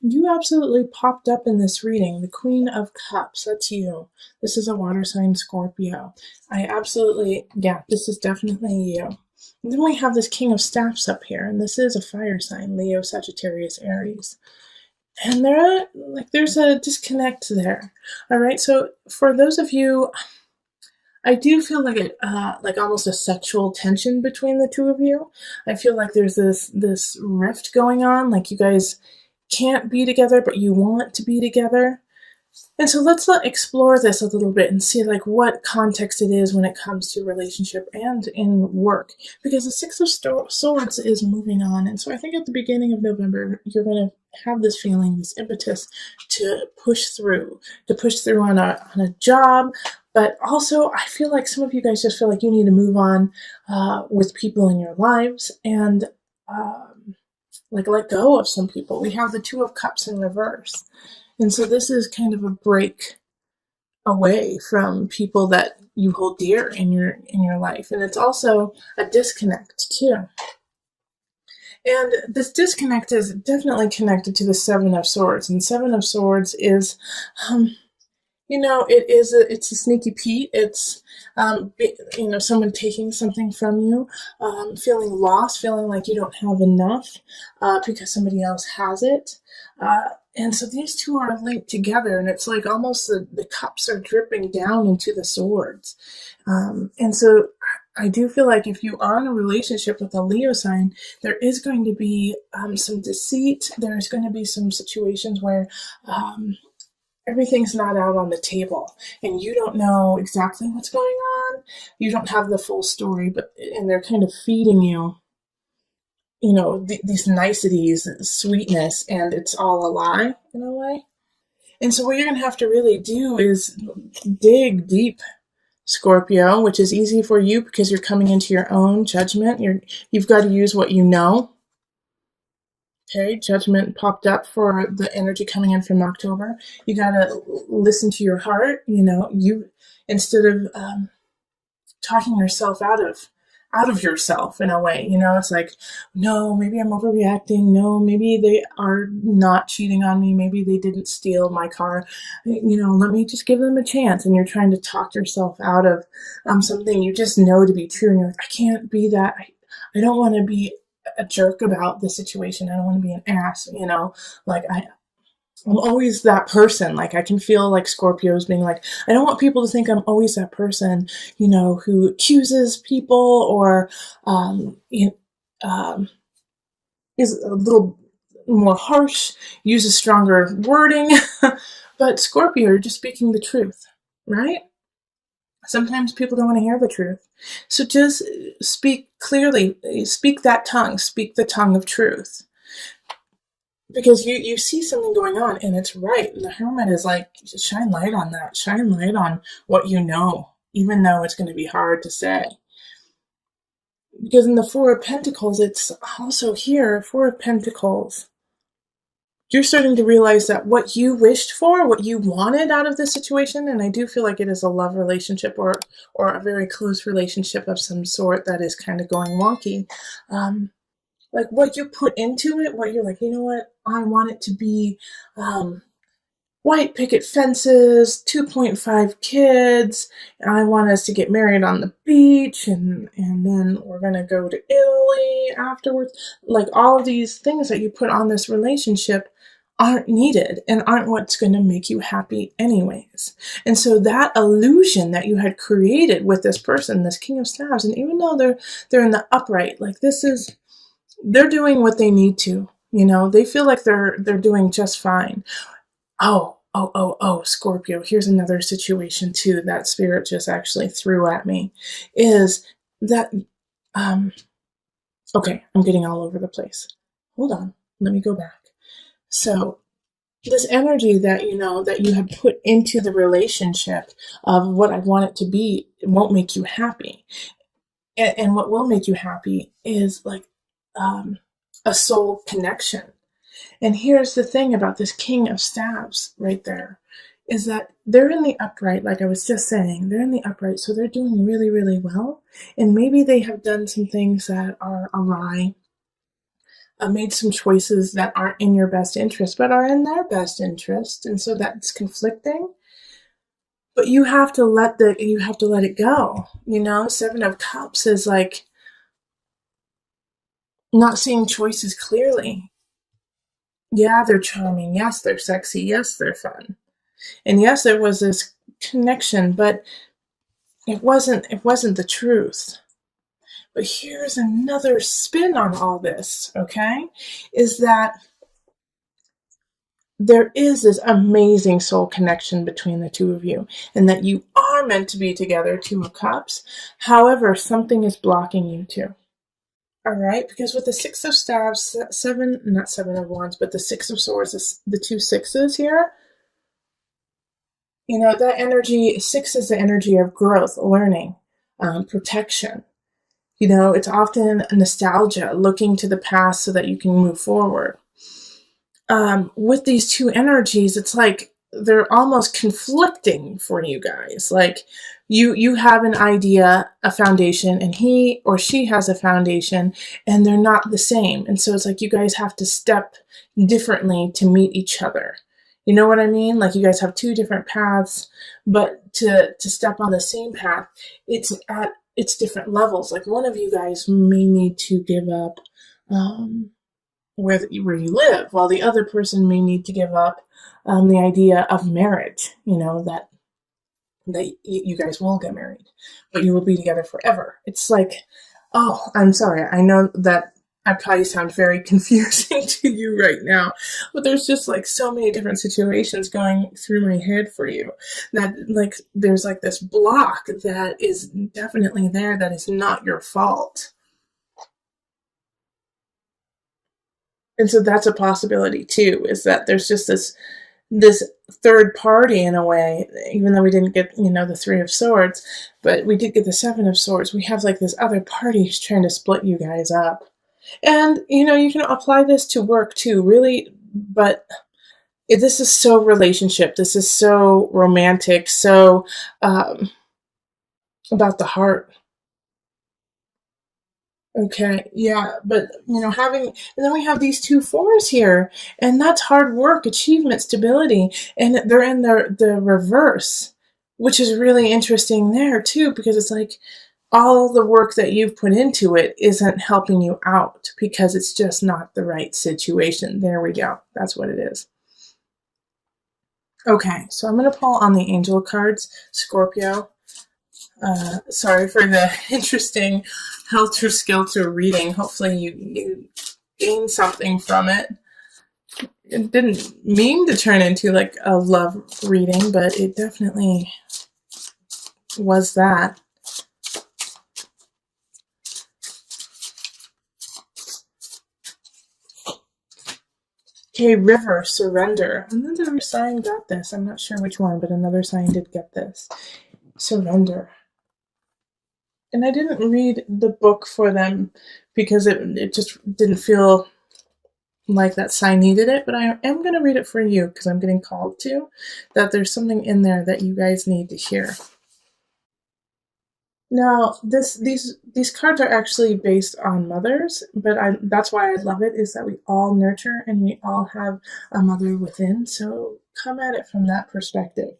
You absolutely popped up in this reading. The Queen of Cups, that's you. This is a water sign Scorpio. I absolutely, yeah, this is definitely you. And then we have this King of Staffs up here, and this is a fire sign, Leo, Sagittarius, Aries. And there's a disconnect there. All right, so for those of you, I do feel like almost a sexual tension between the two of you. I feel like there's this rift going on, like you guys can't be together, but you want to be together. And so let's explore this a little bit and see like what context it is when it comes to relationship and in work. Because the Six of Swords is moving on. And so I think at the beginning of November, you're going to have this feeling, this impetus to push through on a job. But also, I feel like some of you guys just feel like you need to move on with people in your lives and like let go of some people. We have the Two of Cups in reverse. And so this is kind of a break away from people that you hold dear in your life. And it's also a disconnect too. And this disconnect is definitely connected to the Seven of Swords. And Seven of Swords is it's a sneaky Pete. It's someone taking something from you, feeling lost, feeling like you don't have enough because somebody else has it. And so these two are linked together, and it's like almost the cups are dripping down into the swords. And so I do feel like if you are in a relationship with a Leo sign, there is going to be some deceit. There's going to be some situations where everything's not out on the table and you don't know exactly what's going on. You don't have the full story, and they're kind of feeding you, these niceties, sweetness, and it's all a lie in a way. And so what you're going to have to really do is dig deep, Scorpio, which is easy for you because you're coming into your own judgment. You've got to use what you know. Okay, judgment popped up for the energy coming in from October. You got to listen to your heart. You instead of talking yourself out of yourself in a way. It's like, no, maybe I'm overreacting. No, maybe they are not cheating on me. Maybe they didn't steal my car. Let me just give them a chance. And you're trying to talk yourself out of something you just know to be true. And you're like, I can't be that. I don't want to be a jerk about the situation. I don't want to be an ass, like I'm always that person. Like I can feel like Scorpios being like, I don't want people to think I'm always that person, who accuses people or is a little more harsh, uses stronger wording. But Scorpio, you're just speaking the truth, right? Sometimes people don't want to hear the truth. So just speak clearly, speak that tongue, speak the tongue of truth. Because you see something going on and it's right. And the Hermit is like, shine light on that. Shine light on what you know, even though it's going to be hard to say. Because in the Four of Pentacles, it's also here, Four of Pentacles. You're starting to realize that what you wished for, what you wanted out of this situation, and I do feel like it is a love relationship or a very close relationship of some sort that is kind of going wonky. Like what you put into it, what you're like, you know what, I want it to be white picket fences, 2.5 kids, and I want us to get married on the beach, and then we're going to go to Italy afterwards. Like all of these things that you put on this relationship aren't needed and aren't what's going to make you happy anyways. And so that illusion that you had created with this person, this King of Staves, and even though they're in the upright, like they're doing what they need to, they feel like they're doing just fine. Oh, Scorpio, here's another situation too that Spirit just actually threw at me, is that, okay, I'm getting all over the place. Hold on, let me go back. So this energy that, that you had put into the relationship of what I want it to be, it won't make you happy. And what will make you happy is like a soul connection. And here's the thing about this King of Staves right there, is that they're in the upright, like I was just saying, they're in the upright, so they're doing really, really well. And maybe they have done some things that are awry. made some choices that aren't in your best interest, but are in their best interest, and so that's conflicting. But you have to let it go. Seven of Cups is like not seeing choices clearly. Yeah, they're charming. Yes, they're sexy. Yes, they're fun. And yes, there was this connection, but it wasn't the truth. But here's another spin on all this, okay? Is that there is this amazing soul connection between the two of you, and that you are meant to be together, Two of Cups. However, something is blocking you too. All right, because with the Six of Staves, not Seven of Wands, but the Six of Swords, the two sixes here, that energy, six is the energy of growth, learning, protection. It's often nostalgia, looking to the past so that you can move forward. With these two energies, it's like they're almost conflicting for you guys. Like you have an idea, a foundation, and he or she has a foundation, and they're not the same. And so it's like you guys have to step differently to meet each other. You know what I mean? Like you guys have two different paths, but to step on the same path, it's different levels. Like one of you guys may need to give up where you live, while the other person may need to give up the idea of marriage. That you guys will get married, but you will be together forever. It's like, oh, I'm sorry. I know that I probably sound very confusing to you right now, but there's just like so many different situations going through my head for you that like there's like this block that is definitely there that is not your fault. And so that's a possibility too, is that there's just this third party in a way, even though we didn't get, the Three of Swords, but we did get the Seven of Swords. We have like this other party who's trying to split you guys up. And, you can apply this to work too, really, but this is so relationship. This is so romantic, so about the heart. Okay, yeah, but and then we have these two fours here, and that's hard work, achievement, stability, and they're in the reverse, which is really interesting there too, because it's like all the work that you've put into it isn't helping you out because it's just not the right situation. There we go. That's what it is. Okay, so I'm going to pull on the angel cards, Scorpio. Sorry for the interesting helter-skelter reading. Hopefully you gain something from it. It didn't mean to turn into like a love reading, but it definitely was that. Okay, River, Surrender. Another sign got this. I'm not sure which one, but another sign did get this. Surrender. And I didn't read the book for them because it just didn't feel like that sign needed it, but I am going to read it for you because I'm getting called to, that there's something in there that you guys need to hear. Now, these cards are actually based on mothers, but that's why I love it, is that we all nurture and we all have a mother within, so come at it from that perspective.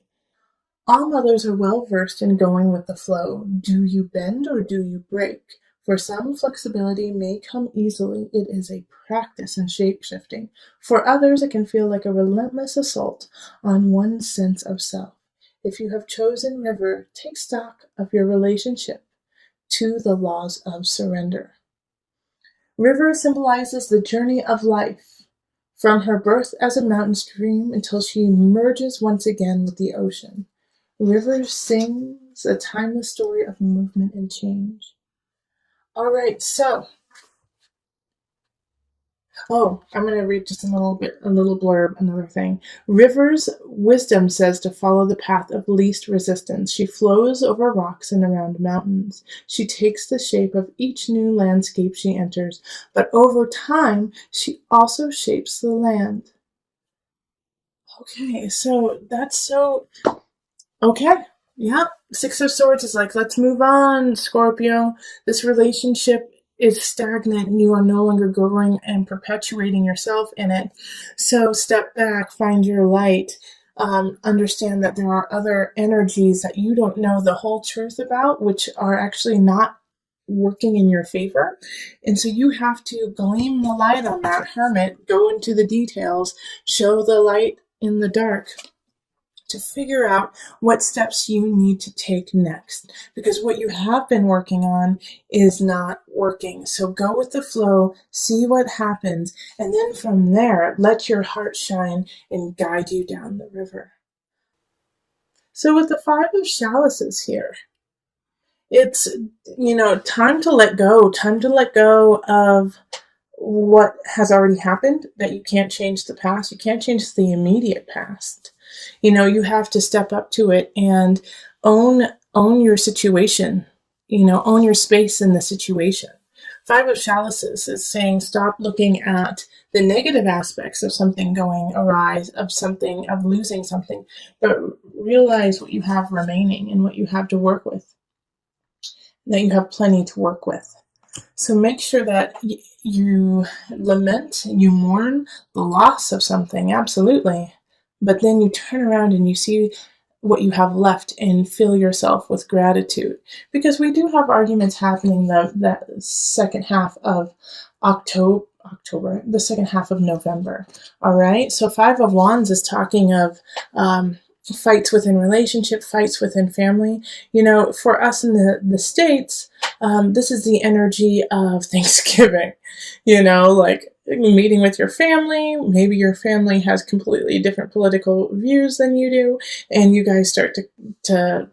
All mothers are well versed in going with the flow. Do you bend or do you break? For some, flexibility may come easily. It is a practice in shape-shifting. For others, it can feel like a relentless assault on one's sense of self. If you have chosen River, take stock of your relationship to the laws of surrender. River symbolizes the journey of life, from her birth as a mountain stream until she merges once again with the ocean. River sings a timeless story of movement and change. All right, so I'm going to read just a little blurb, another thing. River's wisdom says to follow the path of least resistance. She flows over rocks and around mountains. She takes the shape of each new landscape she enters, but over time, she also shapes the land. Okay, so that's so... Okay, yeah. Six of Swords is like, let's move on, Scorpio. This relationship is stagnant and you are no longer growing and perpetuating yourself in it. So step back, find your light, understand that there are other energies that you don't know the whole truth about, which are actually not working in your favor. And so you have to gleam the light on that, hermit, go into the details, show the light in the dark to figure out what steps you need to take next, because what you have been working on is not working. So go with the flow, see what happens, and then from there, let your heart shine and guide you down the river. So with the Five of Chalices here, it's, time to let go of what has already happened, that you can't change the past. You can't change the immediate past. You have to step up to it and own your situation, own your space in the situation. Five of Chalices is saying stop looking at the negative aspects of something going awry, of losing something, but realize what you have remaining and what you have to work with, that you have plenty to work with. So make sure that you lament, you mourn the loss of something, absolutely. But then you turn around and you see what you have left and fill yourself with gratitude. Because we do have arguments happening that second half of October, the second half of November. All right. So Five of Wands is talking of fights within relationship, fights within family. For us in the States, this is the energy of Thanksgiving, like meeting with your family. Maybe your family has completely different political views than you do, and you guys start to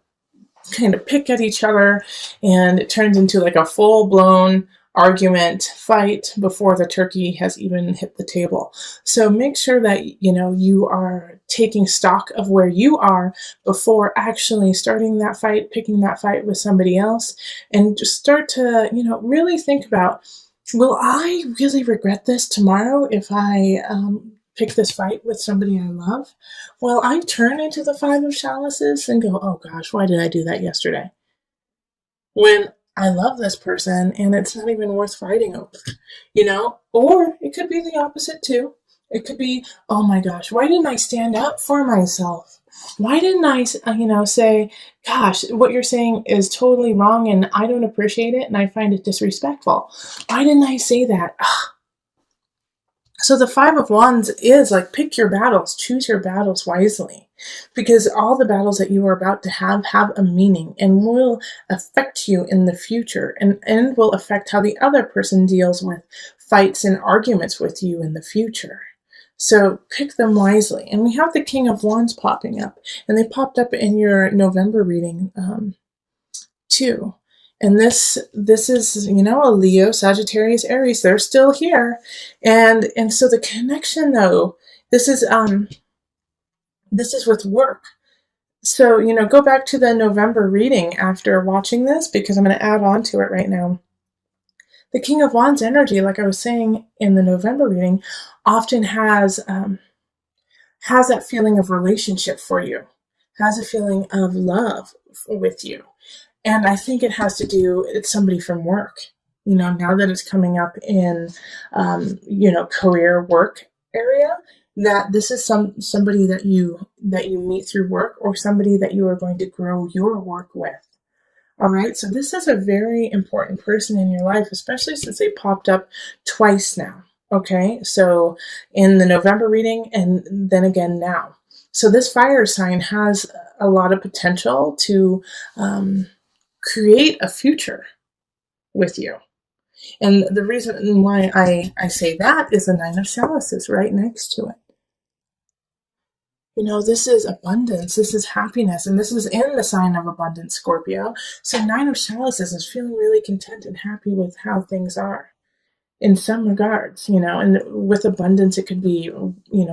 kind of pick at each other, and it turns into like a full-blown argument, fight before the turkey has even hit the table. So make sure that you are taking stock of where you are before actually starting that fight, picking that fight with somebody else, and just start to really think about, will I really regret this tomorrow if I pick this fight with somebody I love? Will I turn into the Five of Chalices and go, oh gosh, why did I do that yesterday? When I love this person and it's not even worth fighting over, Or it could be the opposite too. It could be, oh my gosh, why didn't I stand up for myself? Why didn't I, say, gosh, what you're saying is totally wrong and I don't appreciate it and I find it disrespectful. Why didn't I say that? So the Five of Wands is like, pick your battles, choose your battles wisely, because all the battles that you are about to have a meaning and will affect you in the future, and will affect how the other person deals with fights and arguments with you in the future. So pick them wisely. And we have the King of Wands popping up, and they popped up in your November reading too. And this is, a Leo, Sagittarius, Aries. They're still here. And so the connection though, this is with work. So, go back to the November reading after watching this, because I'm going to add on to it right now. The King of Wands energy, like I was saying in the November reading, often has that feeling of relationship for you, has a feeling of love with you. And I think it has to do, it's somebody from work, now that it's coming up in, career work area, that this is somebody that you meet through work, or somebody that you are going to grow your work with. All right. So this is a very important person in your life, especially since they popped up twice now. Okay. So in the November reading and then again now. So this fire sign has a lot of potential to, create a future with you. And the reason why I say that is the Nine of Chalices right next to it. This is abundance, this is happiness, and this is in the sign of abundance, Scorpio. So Nine of Chalices is feeling really content and happy with how things are in some regards, and with abundance, it could be,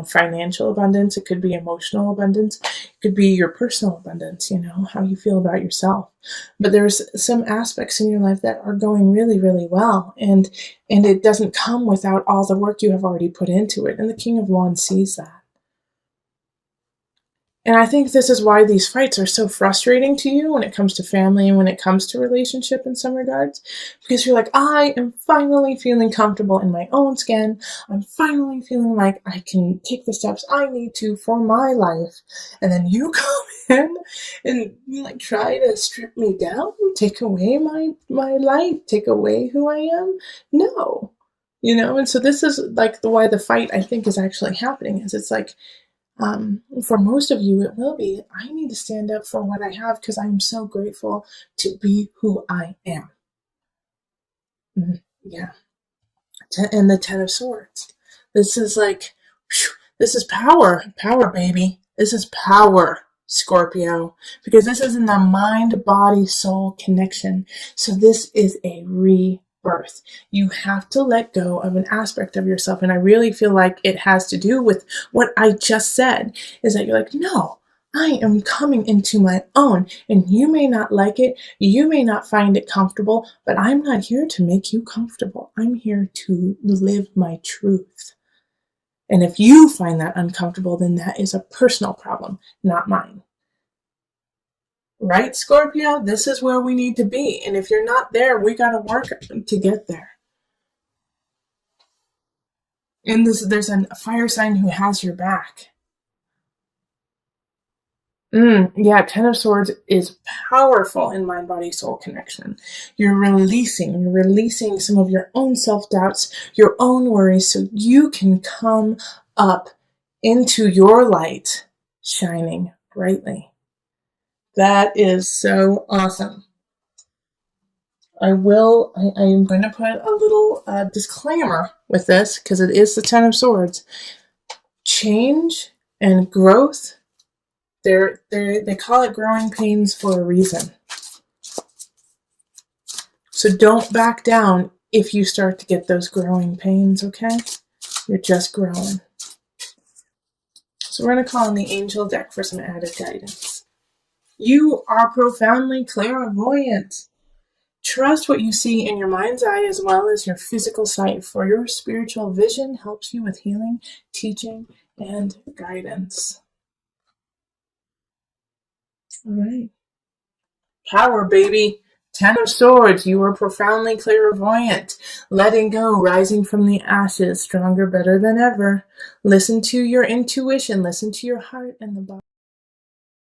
financial abundance, it could be emotional abundance, it could be your personal abundance, how you feel about yourself. But there's some aspects in your life that are going really, really well, and it doesn't come without all the work you have already put into it. And the King of Wands sees that. And I think this is why these fights are so frustrating to you when it comes to family and when it comes to relationship in some regards. Because you're like, I am finally feeling comfortable in my own skin. I'm finally feeling like I can take the steps I need to for my life. And then you come in and you like try to strip me down, take away my light, take away who I am. No. And so this is like why the fight I think is actually happening is it's like, for most of you, it will be, I need to stand up for what I have because I'm so grateful to be who I am. Yeah. And the Ten of Swords. This is like, this is power. Power, baby. This is power, Scorpio. Because this is in the mind, body, soul connection. So this is a rebirth. You have to let go of an aspect of yourself. And I really feel like it has to do with what I just said, is that you're like, no, I am coming into my own, and you may not like it, you may not find it comfortable, but I'm not here to make you comfortable. I'm here to live my truth. And if you find that uncomfortable, then that is a personal problem, not mine. Right, Scorpio? This is where we need to be. And if you're not there, we got to work to get there. And there's a fire sign who has your back. Yeah, Ten of Swords is powerful in mind, body, soul connection. You're releasing some of your own self-doubts, your own worries, so you can come up into your light, shining brightly. That is so awesome. I am going to put a little disclaimer with this, because it is the Ten of Swords. Change and growth, they call it growing pains for a reason. So don't back down if you start to get those growing pains, okay? You're just growing. So we're going to call on the angel deck for some added guidance. You are profoundly clairvoyant. Trust what you see in your mind's eye as well as your physical sight, for your spiritual vision helps you with healing, teaching, and guidance. All right. Power, baby. Ten of Swords, you are profoundly clairvoyant. Letting go, rising from the ashes, stronger, better than ever. Listen to your intuition, listen to your heart and the body.